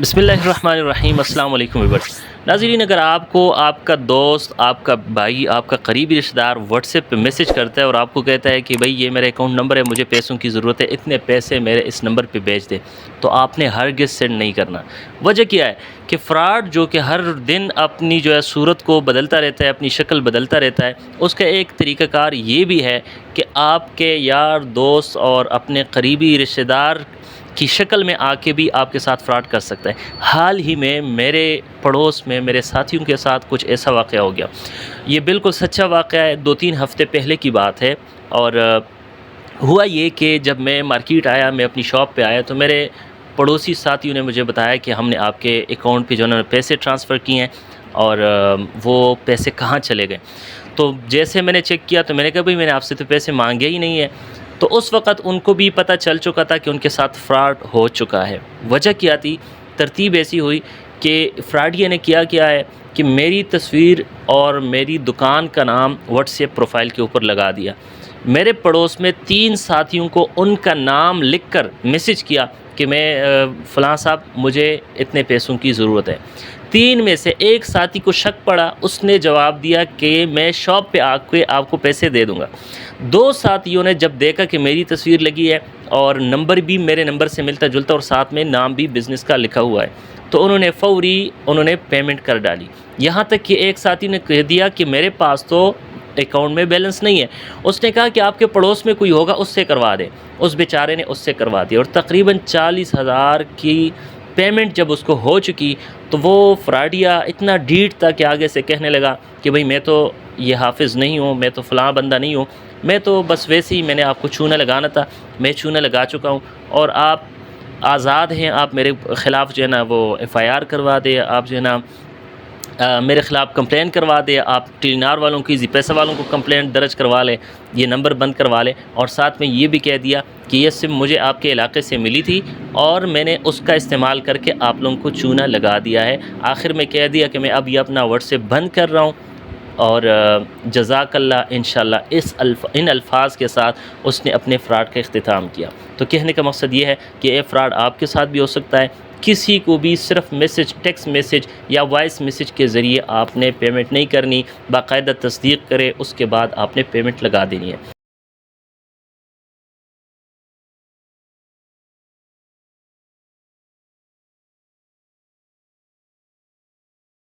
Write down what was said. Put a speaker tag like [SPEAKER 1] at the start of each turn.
[SPEAKER 1] बिस्मिल्लाहिर्रहमानिर्रहीम। अस्सलाम वालेकुम व्यूअर्स। नाज़रीन, अगर आपको आपका दोस्त, आपका भाई, आपका करीबी रिश्तेदार व्हाट्सएप पे मैसेज करता है और आपको कहता है कि भाई ये मेरा अकाउंट नंबर है, मुझे पैसों की ज़रूरत है, इतने पैसे मेरे इस नंबर पे भेज दे, तो आपने हरगिज़ सेंड नहीं करना। वजह क्या है कि फ़्रॉड जो कि हर दिन अपनी जो है सूरत को बदलता रहता है, अपनी शक्ल बदलता रहता है, उसका एक तरीक़ाकार ये भी है कि आपके यार दोस्त और अपने करीबी रिश्तेदार की शक्ल में आके भी आपके साथ फ्रॉड कर सकता है। हाल ही में मेरे पड़ोस में मेरे साथियों के साथ कुछ ऐसा वाक़या हो गया। ये बिल्कुल सच्चा वाक़या है, 2-3 हफ़्ते पहले की बात है। और हुआ ये कि जब मैं मार्केट आया, मैं अपनी शॉप पे आया, तो मेरे पड़ोसी साथियों ने मुझे बताया कि हमने आपके अकाउंट पे जो है ना पैसे ट्रांसफ़र किए हैं और वो पैसे कहाँ चले गए। तो जैसे मैंने चेक किया तो मैंने कहा भाई मैंने आपसे तो पैसे मांगे ही नहीं है। तो उस वक़्त उनको भी पता चल चुका था कि उनके साथ फ्रॉड हो चुका है। वजह क्या थी? तरतीब ऐसी हुई कि फ्रॉडिया ने किया है कि मेरी तस्वीर और मेरी दुकान का नाम व्हाट्सएप प्रोफाइल के ऊपर लगा दिया। मेरे पड़ोस में 3 साथियों को उनका नाम लिखकर मैसेज किया कि मैं फ़लाँ साहब, मुझे इतने पैसों की ज़रूरत है। 3 में से एक साथी को शक पड़ा, उसने जवाब दिया कि मैं शॉप पे आके आपको पैसे दे दूँगा। 2 साथियों ने जब देखा कि मेरी तस्वीर लगी है और नंबर भी मेरे नंबर से मिलता-जुलता और साथ में नाम भी बिज़नेस का लिखा हुआ है, तो उन्होंने पेमेंट कर डाली। यहाँ तक कि एक साथी ने कह दिया कि मेरे पास तो अकाउंट में बैलेंस नहीं है। उसने कहा कि आपके पड़ोस में कोई होगा, उससे करवा दें। उस बेचारे ने उससे करवा दिया और तकरीबन 40,000 की पेमेंट जब उसको हो चुकी, तो वो फ्रॉडिया इतना ढीठ था कि आगे से कहने लगा कि भाई मैं तो ये हाफ़िज़ नहीं हूँ, मैं तो फ़लाँ बंदा नहीं हूँ, मैं तो बस वैसे ही मैंने आपको चूना लगाना था, मैं चूना लगा चुका हूँ और आप आज़ाद हैं, आप मेरे ख़िलाफ़ जो है ना वो एफ़आईआर करवा दें, आप जो है ना मेरे ख़िलाफ़ कंप्लेन करवा दें, आप टेलीनार वालों की, ज़ी पैसा वालों को कंप्लेंट दर्ज करवा लें, ये नंबर बंद करवा लें। और साथ में ये भी कह दिया कि ये सिम मुझे आपके इलाके से मिली थी और मैंने उसका इस्तेमाल करके आप लोगों को चूना लगा दिया है। आखिर में कह दिया कि मैं अब ये अपना व्हाट्सएप बंद कर रहा हूँ और जज़ाकल्लाह इंशाअल्लाह इन अल्फाज के साथ उसने अपने फ़्रॉड का इख्तिताम किया। तो कहने का मकसद ये है कि ये फ़्रॉड आपके साथ भी हो सकता है। किसी को भी सिर्फ मैसेज, टेक्स्ट मैसेज या वॉइस मैसेज के ज़रिए आपने पेमेंट नहीं करनी, बाकायदा तस्दीक करें, उसके बाद आपने पेमेंट लगा देनी है।